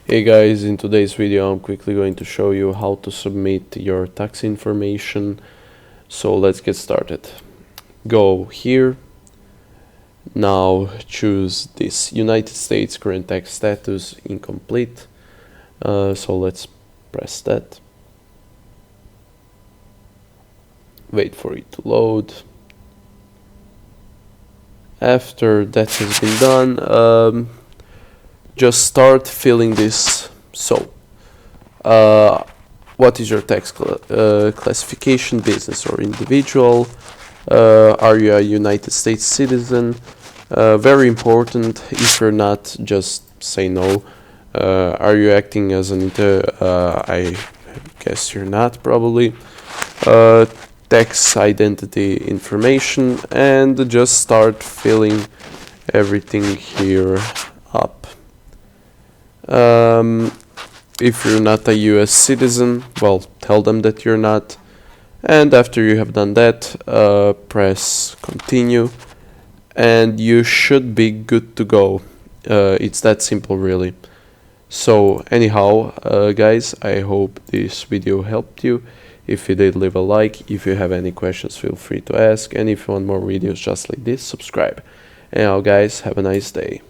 Hey guys, in today's video I'm quickly going to show you how to submit your tax information. So let's get started. Go here. Now choose this United States current tax status incomplete. So let's press that. Wait for it to load. After that has been done, just start filling this. So, what is your tax classification, business or individual? Are you a United States citizen? Very important. If you're not, just say no. Are you acting as an I guess you're not, probably. Tax identity information, and just start filling everything here up. If you're not a US citizen, well, tell them that you're not. And after you have done that, press continue, and you should be good to go. It's that simple, really. So anyhow, guys, I hope this video helped you. If you did, leave a like. If you have any questions, feel free to ask. And if you want more videos just like this, subscribe. Anyhow, guys, have a nice day.